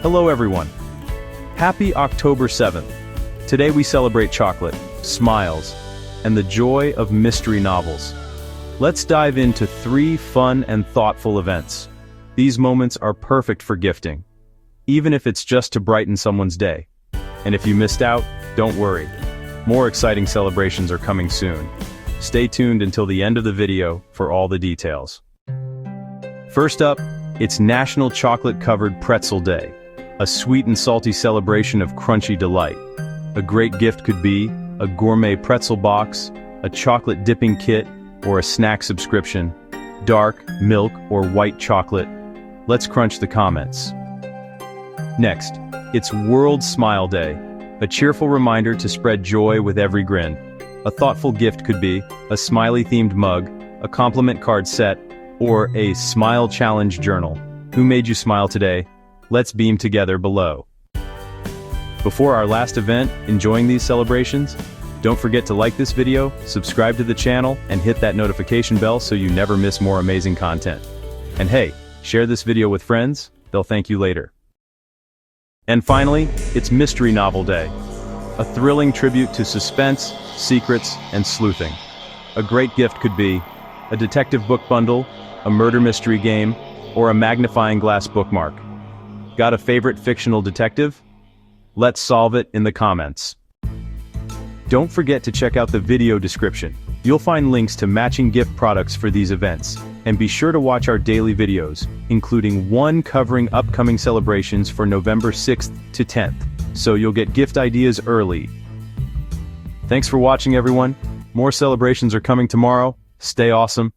Hello everyone. Happy October 7th. Today we celebrate chocolate, smiles, and the joy of mystery novels. Let's dive into 3 fun and thoughtful events. These moments are perfect for gifting, even if it's just to brighten someone's day. And if you missed out, don't worry. More exciting celebrations are coming soon. Stay tuned until the end of the video for all the details. First up, it's National Chocolate-Covered Pretzel Day, a sweet and salty celebration of crunchy delight. A great gift could be a gourmet pretzel box, a chocolate dipping kit, or a snack subscription. Dark, milk, or white chocolate. Let's crunch the comments. Next, it's World Smile Day, a cheerful reminder to spread joy with every grin. A thoughtful gift could be a Smiley-themed mug, a compliment card set, or a Smile Challenge journal. Who made you smile today? Let's beam together below. Before our last event, enjoying these celebrations? Don't forget to like this video, subscribe to the channel, and hit that notification bell so you never miss more amazing content. And hey, share this video with friends, they'll thank you later. And finally, it's Mystery Novel Day, a thrilling tribute to suspense, secrets, and sleuthing. A great gift could be a detective book bundle, a murder mystery game, or a magnifying glass bookmark. Got a favorite fictional detective? Let's solve it in the comments. Don't forget to check out the video description. You'll find links to matching gift products for these events. And be sure to watch our daily videos, including one covering upcoming celebrations for November 6th to 10th, so you'll get gift ideas early. Thanks for watching everyone. More celebrations are coming tomorrow. Stay awesome.